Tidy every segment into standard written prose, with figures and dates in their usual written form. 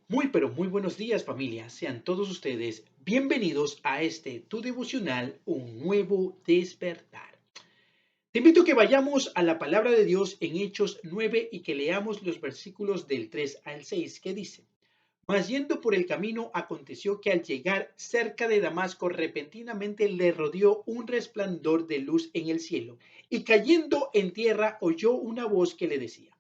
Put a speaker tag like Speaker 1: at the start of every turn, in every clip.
Speaker 1: Muy pero muy buenos días familia, sean todos ustedes bienvenidos a este tu devocional, un nuevo despertar. Te invito a que vayamos a la palabra de Dios en Hechos 9 y que leamos los versículos del 3 al 6 que dice: Mas yendo por el camino aconteció que al llegar cerca de Damasco repentinamente le rodeó un resplandor de luz en el cielo, y cayendo en tierra oyó una voz que le decía: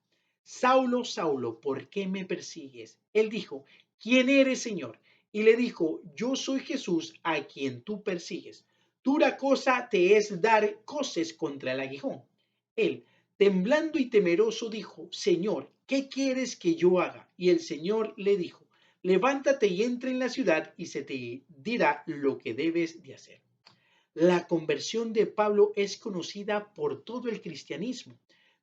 Speaker 1: Saulo, Saulo, ¿por qué me persigues? Él dijo: ¿Quién eres, Señor? Y le dijo: Yo soy Jesús a quien tú persigues. Dura cosa te es dar coces contra el aguijón. Él, temblando y temeroso, dijo: Señor, ¿qué quieres que yo haga? Y el Señor le dijo: Levántate y entra en la ciudad y se te dirá lo que debes de hacer. La conversión de Pablo es conocida por todo el cristianismo,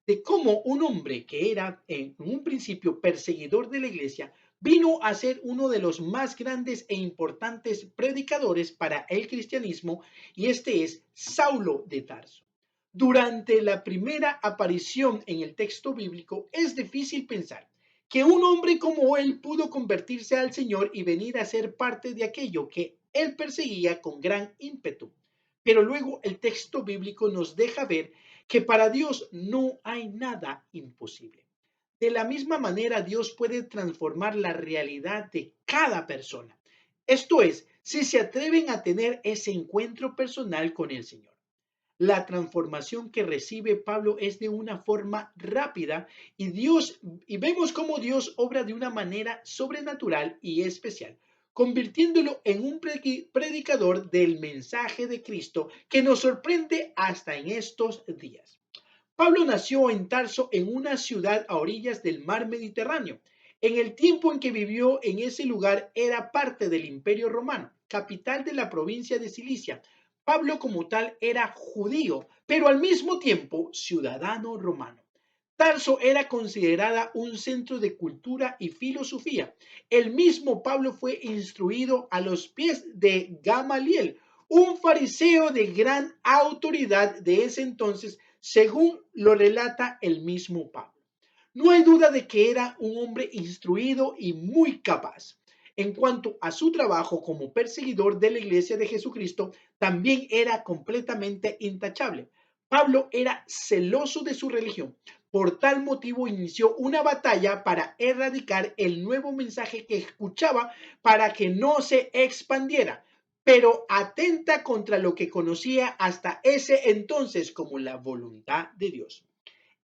Speaker 1: de cómo un hombre que era en un principio perseguidor de la iglesia vino a ser uno de los más grandes e importantes predicadores para el cristianismo, y este es Saulo de Tarso. Durante la primera aparición en el texto bíblico es difícil pensar que un hombre como él pudo convertirse al Señor y venir a ser parte de aquello que él perseguía con gran ímpetu. Pero luego el texto bíblico nos deja ver que para Dios no hay nada imposible. De la misma manera, Dios puede transformar la realidad de cada persona. Esto es, si se atreven a tener ese encuentro personal con el Señor. La transformación que recibe Pablo es de una forma rápida y vemos cómo Dios obra de una manera sobrenatural y especial, convirtiéndolo en un predicador del mensaje de Cristo que nos sorprende hasta en estos días. Pablo nació en Tarso, en una ciudad a orillas del mar Mediterráneo. En el tiempo en que vivió en ese lugar era parte del Imperio Romano, capital de la provincia de Cilicia. Pablo como tal era judío, pero al mismo tiempo ciudadano romano. Tarso era considerada un centro de cultura y filosofía. El mismo Pablo fue instruido a los pies de Gamaliel, un fariseo de gran autoridad de ese entonces, según lo relata el mismo Pablo. No hay duda de que era un hombre instruido y muy capaz. En cuanto a su trabajo como perseguidor de la iglesia de Jesucristo, también era completamente intachable. Pablo era celoso de su religión. Por tal motivo inició una batalla para erradicar el nuevo mensaje que escuchaba para que no se expandiera, pero atenta contra lo que conocía hasta ese entonces como la voluntad de Dios.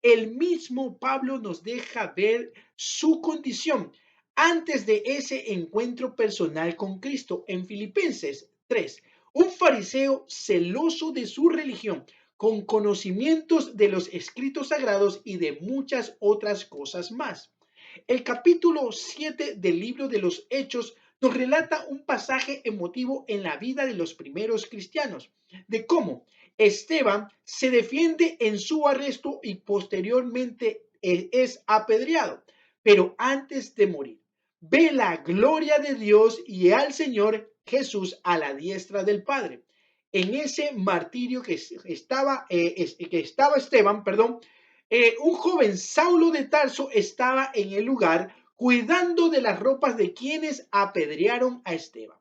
Speaker 1: El mismo Pablo nos deja ver su condición antes de ese encuentro personal con Cristo en Filipenses 3. Un fariseo celoso de su religión, con conocimientos de los escritos sagrados y de muchas otras cosas más. El capítulo 7 del libro de los Hechos nos relata un pasaje emotivo en la vida de los primeros cristianos, de cómo Esteban se defiende en su arresto y posteriormente es apedreado, pero antes de morir, ve la gloria de Dios y al Señor Jesús a la diestra del Padre. En ese martirio que estaba Esteban, un joven Saulo de Tarso estaba en el lugar cuidando de las ropas de quienes apedrearon a Esteban.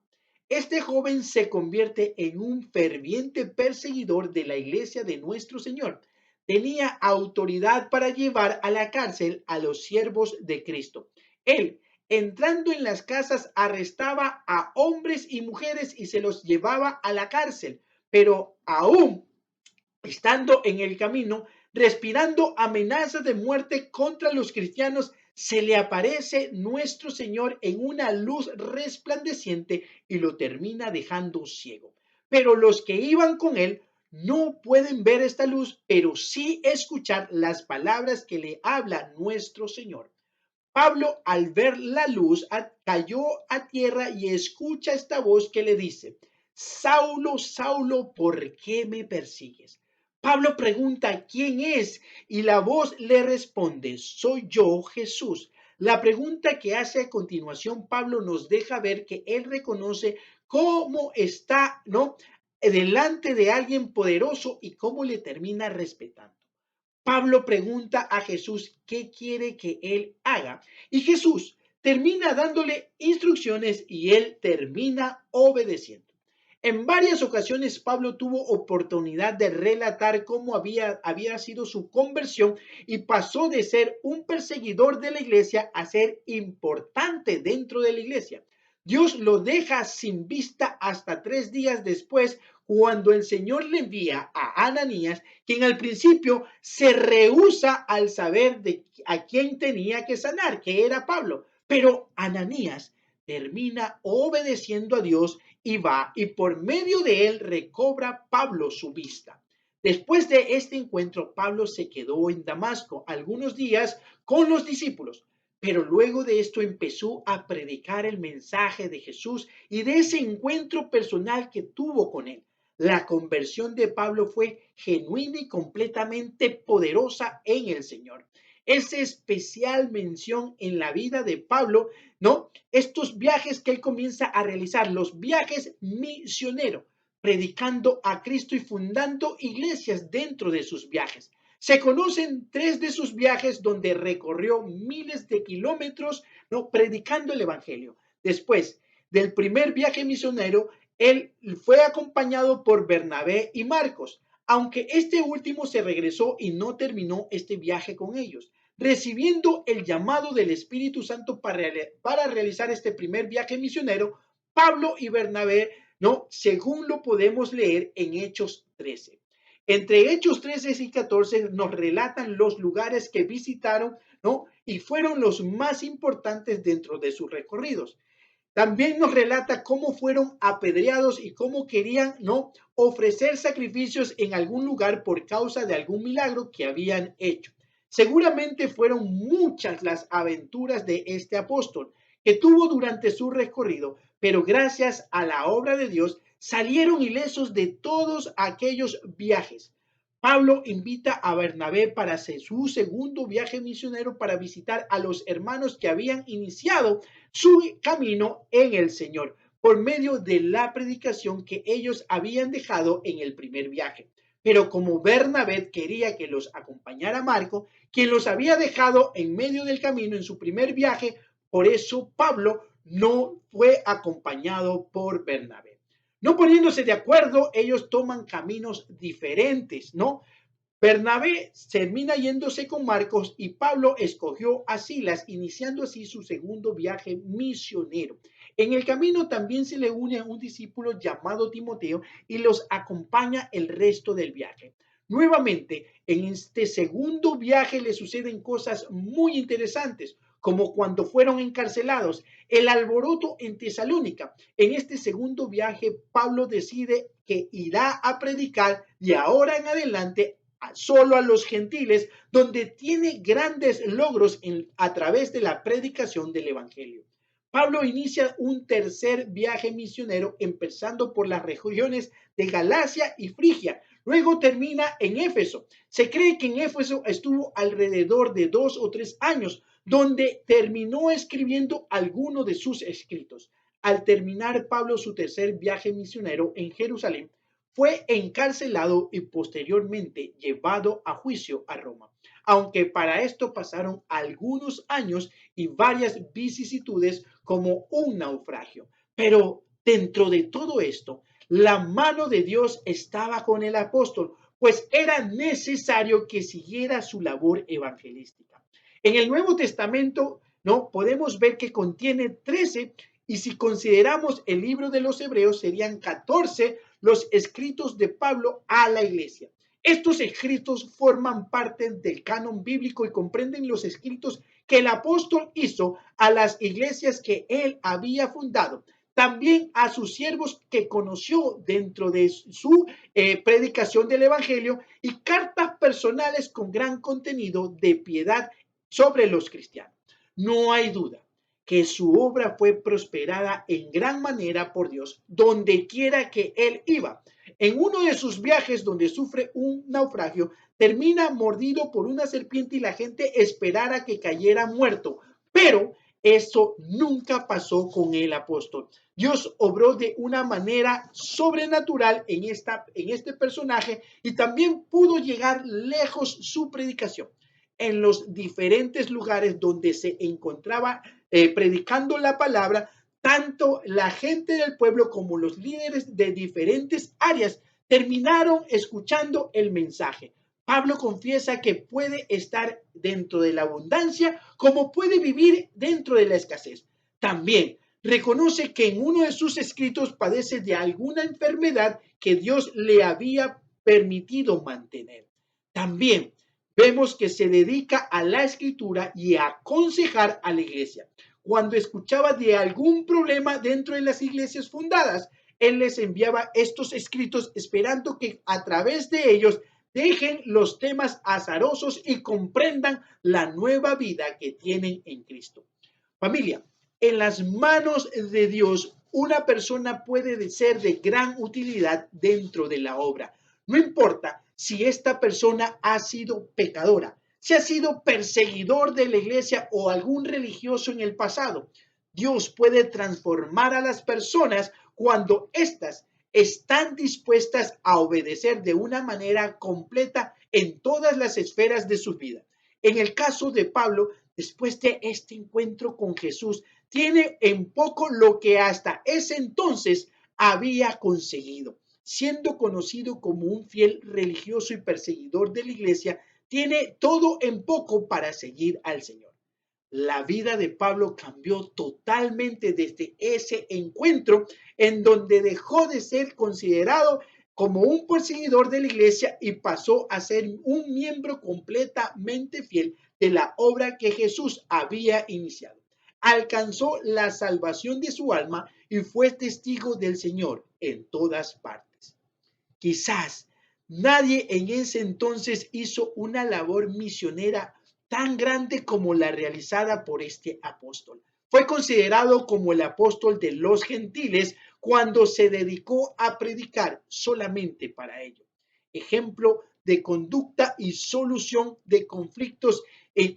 Speaker 1: Este joven se convierte en un ferviente perseguidor de la iglesia de nuestro Señor. Tenía autoridad para llevar a la cárcel a los siervos de Cristo. Él, entrando en las casas, arrestaba a hombres y mujeres y se los llevaba a la cárcel. Pero aún estando en el camino, respirando amenazas de muerte contra los cristianos, se le aparece nuestro Señor en una luz resplandeciente y lo termina dejando ciego. Pero los que iban con él no pueden ver esta luz, pero sí escuchar las palabras que le habla nuestro Señor. Pablo, al ver la luz, cayó a tierra y escucha esta voz que le dice: Saulo, Saulo, ¿por qué me persigues? Pablo pregunta quién es y la voz le responde: soy yo, Jesús. La pregunta que hace a continuación Pablo nos deja ver que él reconoce cómo está, ¿no?, delante de alguien poderoso y cómo le termina respetando. Pablo pregunta a Jesús qué quiere que él haga y Jesús, termina dándole instrucciones y él termina obedeciendo. En varias ocasiones Pablo tuvo oportunidad de relatar cómo había sido su conversión y pasó de ser un perseguidor de la iglesia a ser importante dentro de la iglesia. Dios lo deja sin vista hasta 3 días después, cuando el Señor le envía a Ananías, quien al principio se rehúsa al saber de a quién tenía que sanar, que era Pablo. Pero Ananías termina obedeciendo a Dios y va, y por medio de él recobra Pablo su vista. Después de este encuentro, Pablo se quedó en Damasco algunos días con los discípulos, pero luego de esto empezó a predicar el mensaje de Jesús y de ese encuentro personal que tuvo con él. La conversión de Pablo fue genuina y completamente poderosa en el Señor. Esa especial mención en la vida de Pablo, ¿no? Estos viajes que él comienza a realizar, los viajes misioneros, predicando a Cristo y fundando iglesias dentro de sus viajes. Se conocen 3 de sus viajes donde recorrió miles de kilómetros, ¿no? Predicando el evangelio. Después del primer viaje misionero, él fue acompañado por Bernabé y Marcos, aunque este último se regresó y no terminó este viaje con ellos, recibiendo el llamado del Espíritu Santo para realizar este primer viaje misionero. Pablo y Bernabé, ¿no? Según lo podemos leer en Hechos 13. Entre Hechos 13 y 14 nos relatan los lugares que visitaron, ¿no? Y fueron los más importantes dentro de sus recorridos. También nos relata cómo fueron apedreados y cómo querían, ¿no?, ofrecer sacrificios en algún lugar por causa de algún milagro que habían hecho. Seguramente fueron muchas las aventuras de este apóstol que tuvo durante su recorrido, pero gracias a la obra de Dios salieron ilesos de todos aquellos viajes. Pablo invita a Bernabé para hacer su segundo viaje misionero para visitar a los hermanos que habían iniciado su camino en el Señor por medio de la predicación que ellos habían dejado en el primer viaje. Pero como Bernabé quería que los acompañara Marco, quien los había dejado en medio del camino en su primer viaje, por eso Pablo no fue acompañado por Bernabé. No poniéndose de acuerdo, ellos toman caminos diferentes, ¿no? Bernabé termina yéndose con Marcos y Pablo escogió a Silas, iniciando así su segundo viaje misionero. En el camino también se le une a un discípulo llamado Timoteo y los acompaña el resto del viaje. Nuevamente, en este segundo viaje le suceden cosas muy interesantes, como cuando fueron encarcelados, el alboroto en Tesalónica. En este segundo viaje, Pablo decide que irá a predicar de ahora en adelante solo a los gentiles, donde tiene grandes logros a través de la predicación del evangelio. Pablo inicia un tercer viaje misionero empezando por las regiones de Galacia y Frigia. Luego termina en Éfeso. Se cree que en Éfeso estuvo alrededor de 2 o 3 años, donde terminó escribiendo algunos de sus escritos. Al terminar Pablo su tercer viaje misionero en Jerusalén, fue encarcelado y posteriormente llevado a juicio a Roma, aunque para esto pasaron algunos años y varias vicisitudes como un naufragio. Pero dentro de todo esto, la mano de Dios estaba con el apóstol, pues era necesario que siguiera su labor evangelística. En el Nuevo Testamento, ¿no?, podemos ver que contiene 13, y si consideramos el libro de los Hebreos serían 14 los escritos de Pablo a la iglesia. Estos escritos forman parte del canon bíblico y comprenden los escritos que el apóstol hizo a las iglesias que él había fundado, también a sus siervos que conoció dentro de su predicación del evangelio, y cartas personales con gran contenido de piedad sobre los cristianos. No hay duda que su obra fue prosperada en gran manera por Dios donde quiera que él iba. En uno de sus viajes donde sufre un naufragio, termina mordido por una serpiente y la gente esperara que cayera muerto. Pero eso nunca pasó con el apóstol. Dios obró de una manera sobrenatural en este personaje y también pudo llegar lejos su predicación. en los diferentes lugares donde se encontraba predicando la palabra, tanto la gente del pueblo como los líderes de diferentes áreas terminaron escuchando el mensaje. Pablo confiesa que puede estar dentro de la abundancia como puede vivir dentro de la escasez. También reconoce que en uno de sus escritos padece de alguna enfermedad que Dios le había permitido mantener. También vemos que se dedica a la escritura y a aconsejar a la iglesia. Cuando escuchaba de algún problema dentro de las iglesias fundadas, él les enviaba estos escritos esperando que a través de ellos dejen los temas azarosos y comprendan la nueva vida que tienen en Cristo. Familia, en las manos de Dios, una persona puede ser de gran utilidad dentro de la obra. No importa si esta persona ha sido pecadora, si ha sido perseguidor de la iglesia o algún religioso en el pasado. Dios puede transformar a las personas cuando éstas están dispuestas a obedecer de una manera completa en todas las esferas de su vida. En el caso de Pablo, después de este encuentro con Jesús, tiene en poco lo que hasta ese entonces había conseguido. Siendo conocido como un fiel religioso y perseguidor de la iglesia, tiene todo en poco para seguir al Señor. La vida de Pablo cambió totalmente desde ese encuentro en donde dejó de ser considerado como un perseguidor de la iglesia y pasó a ser un miembro completamente fiel de la obra que Jesús había iniciado. Alcanzó la salvación de su alma y fue testigo del Señor en todas partes. Quizás nadie en ese entonces hizo una labor misionera tan grande como la realizada por este apóstol. Fue considerado como el apóstol de los gentiles cuando se dedicó a predicar solamente para ellos. Ejemplo de conducta y solución de conflictos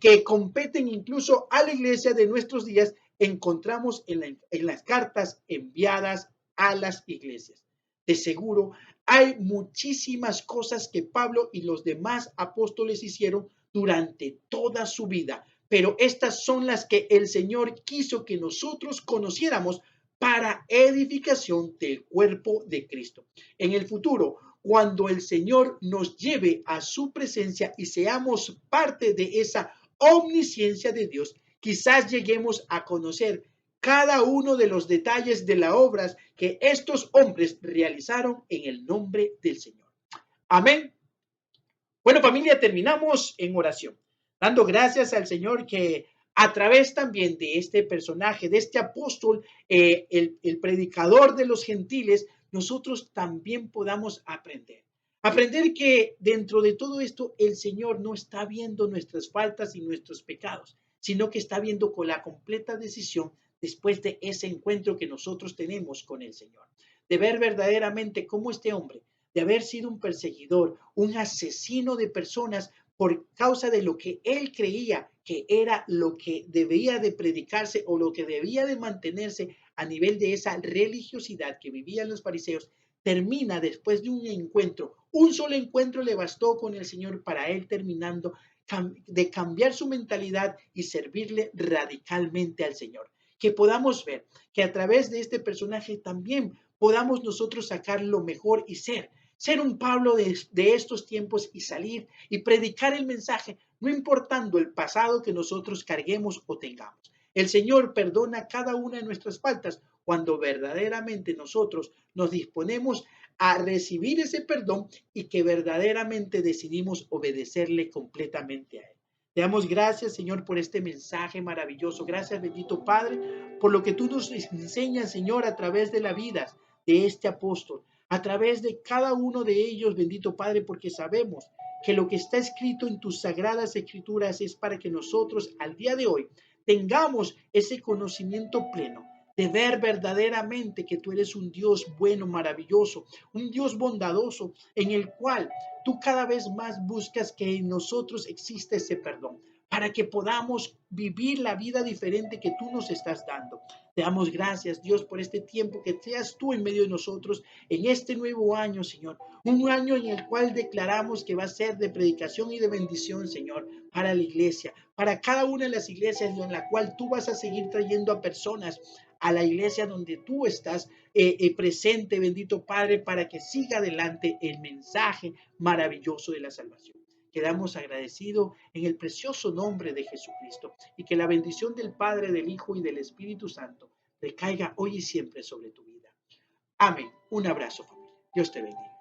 Speaker 1: que competen incluso a la iglesia de nuestros días, encontramos en las cartas enviadas a las iglesias. De seguro, hay muchísimas cosas que Pablo y los demás apóstoles hicieron durante toda su vida, pero estas son las que el Señor quiso que nosotros conociéramos para edificación del cuerpo de Cristo. En el futuro, cuando el Señor nos lleve a su presencia y seamos parte de esa omnisciencia de Dios, quizás lleguemos a conocer cada uno de los detalles de las obras que estos hombres realizaron en el nombre del Señor. Amén. Bueno, familia, terminamos en oración, dando gracias al Señor que a través también de este personaje, de este apóstol, el predicador de los gentiles, nosotros también podamos aprender. Aprender que dentro de todo esto el Señor no está viendo nuestras faltas y nuestros pecados, sino que está viendo con la completa decisión después de ese encuentro que nosotros tenemos con el Señor. De ver verdaderamente cómo este hombre, de haber sido un perseguidor, un asesino de personas por causa de lo que él creía que era lo que debía de predicarse o lo que debía de mantenerse a nivel de esa religiosidad que vivían los fariseos, termina después de un encuentro. Un solo encuentro le bastó con el Señor para él terminando de cambiar su mentalidad y servirle radicalmente al Señor. Que podamos ver que a través de este personaje también podamos nosotros sacar lo mejor y ser un Pablo de estos tiempos y salir y predicar el mensaje, no importando el pasado que nosotros carguemos o tengamos. El Señor perdona cada una de nuestras faltas cuando verdaderamente nosotros nos disponemos a recibir ese perdón y que verdaderamente decidimos obedecerle completamente a Él. Te damos gracias, Señor, por este mensaje maravilloso. Gracias, bendito Padre, por lo que tú nos enseñas, Señor, a través de la vida de este apóstol, a través de cada uno de ellos, bendito Padre, porque sabemos que lo que está escrito en tus sagradas escrituras es para que nosotros al día de hoy tengamos ese conocimiento pleno de ver verdaderamente que tú eres un Dios bueno, maravilloso, un Dios bondadoso, en el cual tú cada vez más buscas que en nosotros exista ese perdón, para que podamos vivir la vida diferente que tú nos estás dando. Te damos gracias, Dios, por este tiempo, que seas tú en medio de nosotros en este nuevo año, Señor. Un año en el cual declaramos que va a ser de predicación y de bendición, Señor, para la iglesia, para cada una de las iglesias en la cual tú vas a seguir trayendo a personas a la iglesia donde tú estás presente, bendito Padre, para que siga adelante el mensaje maravilloso de la salvación. Quedamos agradecidos en el precioso nombre de Jesucristo y que la bendición del Padre, del Hijo y del Espíritu Santo recaiga hoy y siempre sobre tu vida. Amén. Un abrazo, familia. Dios te bendiga.